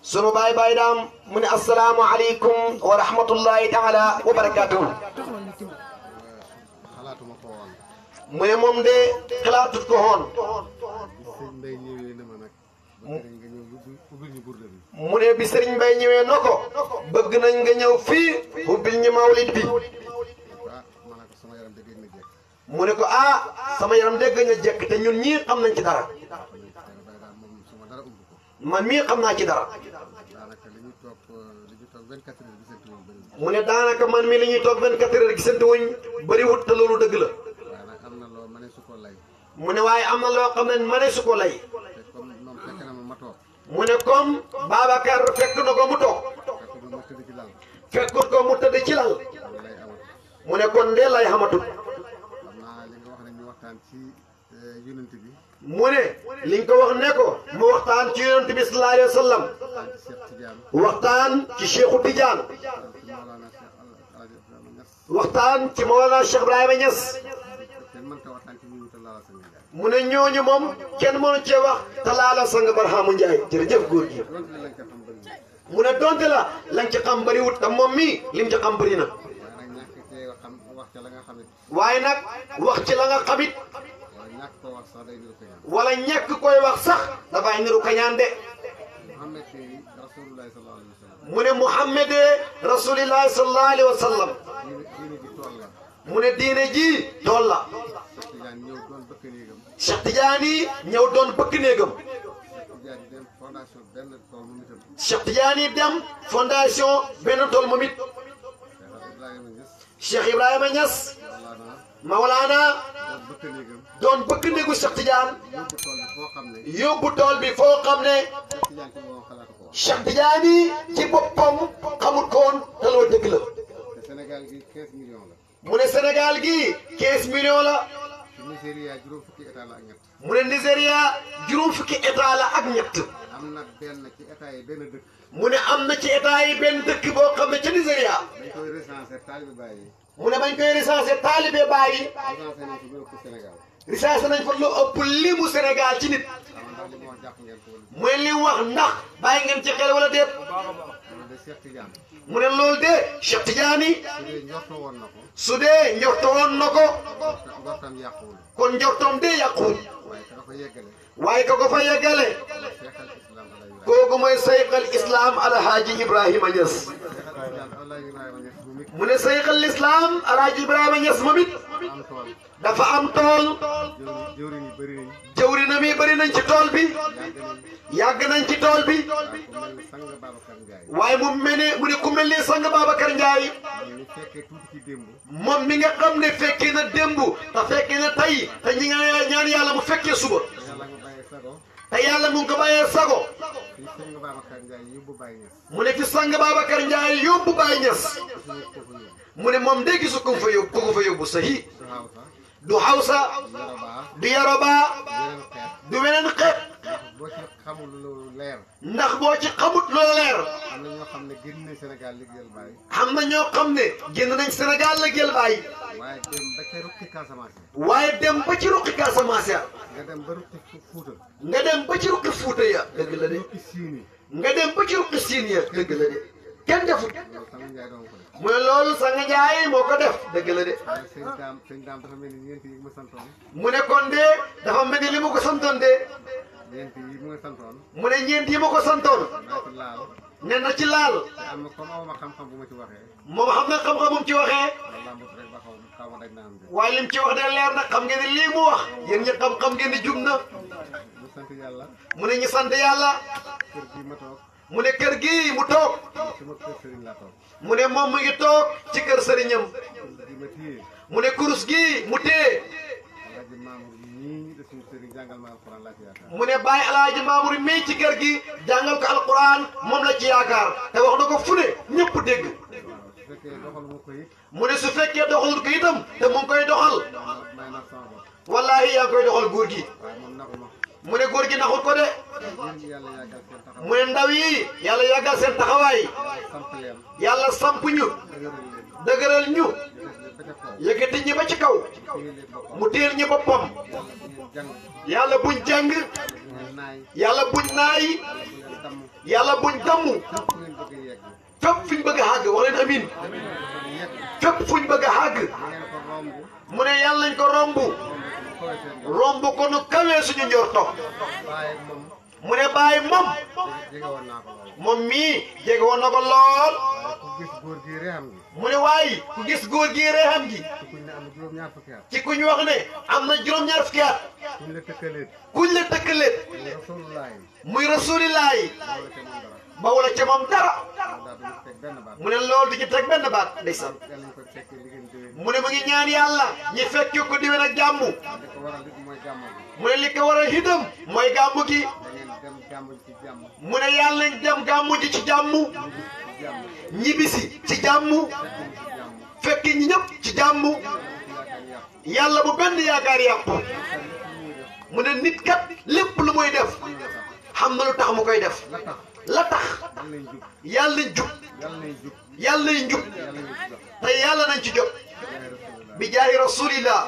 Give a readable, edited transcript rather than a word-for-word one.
sunu baay daam mu ne assalaamu aleykum wa rahmatullahi taala wa barakatuhu mu ne moom de xalaatut ko woon mu ne bi Serigne Mbaye ñëwee na ko bëgg nañ nga ñëw fii ubbil ñu mawlid bi mu ne ko sama yaram dégg nga jekk te ñun ñii xam nañ ci dara man mii xam naa ci dara mu ne daanaka man mii li ñuy toog 24 heures gisante wuñ bëriwut te loolu dëgg la mu ne waaye am na loo xam ne ma ne su ko lay mu ne comme Babacar fekk na ko mu toog fekkut ko mu tëdd ci lal mu ne kon de lay xamatul mu ne liñ ko wax ne ko mu waxtaan ci yonent bi sallallahu alayhi wa sallam waxtaan ci Cheikhu Tidiane waxtaan ci Mawlana Cheikh Ibrahima Niass mu ne ñooñu moom kenn mënu cee wax te laala sang Barhamu Njaay jërëjëf góor gi mu ne donte la lañ ci xam bëriwut te moom mii lim ci xam bëri na waaye nag wax ci la nga xamit wala ñàkk koy wax sax dafay niru kañaan de mu ne Muhammad rasulillahi sallallahu alayhi wa sallam mu ne diine ji tool la Cheikh Tidiane ñëw doon bëkk néegam Cheikh Tidiane dem fondation benn tool moom it Cheikh Ibrahima Niass Mawlana doon bëkk néegu Cheikh Tidiane yóbbu tool bi foo xam ne Cheikh Tidiane ci boppam xamut ko woon te loolu dëgg la mu ne Sénégal gi 15 millions la mu ne Nigéria juróom fukki état la ak ñett mu ne am na ci état yi benn dëkk boo xam ne ca Nigéria mu ne bañ koy recensé taalibe bàyyi recensé nañ fa lu ëpp limu Sénégal ci nit mooy li wax ndax bàyyi ngeen ci xel wala déet mu ne loolu de Cheikh Tidiane su dee njorto woon na ko kon njortoom de yàquwul waaye ka ko fa yeggale kooku mooy sayxal islam alhaaji Ibrahima Niass mu ne sayxal islam alhaaji Ibrahima Niass moom it dafa am tool jëwrinam yi bëri nañ ci tool bi yàgg nañ ci tool bi waaye mu ne ku mel ni sang Babacar Ndiaye moom mi nga xam ne fekkee na démb te fekkee na tey te ñi nga ñaan yàlla mu fekkee suba te yàlla mu ngi ko bàyyee sago mu ne fi sang Babacar Ndiaye yóbbu Baye Niass mu ne moom de gisu ko fa yóbbu sahi du Hausa du Yoruba du weneen xeet ndax boo ci xamut loolu leer xam na ñoo xam ne génn nañ Sénégal la jël Baye waaye dem ba ci ruqi Casamance ya nga dem ba ci ruqi Fuuta ya dëgg la de nga dem ba ci ruqi Siin ya dëgg la de kenn defut mu ne loolu sang Njaay moo ko def dëgg la de mu ne kon de dafa mel ni li ma ko santoon de mu ne ñeent yi ma ko santoon ne na ci laal moom xam na xam-xam mu ci waxee waaye lim ci wax de leer na xam ngeen ne lii mu wax yéen ñi xam-xam ngeen ni jub na mu ne ñu sant yàlla mu ne kër gi mu toog mu ne moom mu ngi toog ci kër sëriñam mu ne kurus gi mu téye mu ne bàyyi alaaji Mamour mii ci kër gi jàngal ko alquran moom la ci yaakaar te wax na ko fu ne ñëpp dégg mu ne su fekkee doxalul ko itam te mu ngi koy doxal wallaahi yaa ngi koy doxal góor gi mu ne góor gi naxul ko de mu ne ndaw yi yàlla yàggal seen taxawaay yàlla samp ñu dëgëral ñu yëkkati ñi ba ci kaw mu téel ñi boppam yàlla buñ jàng yàlla buñ naay yàlla buñ damm fépp fuñ bëgg a xàgg wax leen amin fépp fuñ bëgg a xàgg mu ne yàlla nañ ko romb ko nu kawee suñu njorto mu ne bàyyi moom mii jege woon na ko lool mu ne waaye ku gis góor gi reexam gi ci kuñ wax ne am na juróom-ñaar fukki at kuñ la tëkkaleet muy rasuulillaahi ba wala ca moom dara mu ne loolu du ci teg benn baat ndeysaan mu ne mu ngi ñaan yàlla ñi fekk ko diwén ak jàmm mu ne li ko waral itam mooy gàmmu gi mu ne yàlla nañ dem gàmmu ji ci jàmm ñibbisi ci jàmm fekk ñi ñëpp ci jàmm yàlla bu benn yaakaar yàqu mu ne nit kat lépp lu muy def xam na lu tax mu koy def la tax yàlla nañ jub yàlla nañ jub te yàlla nañ ci jot bi jaahi rasulillah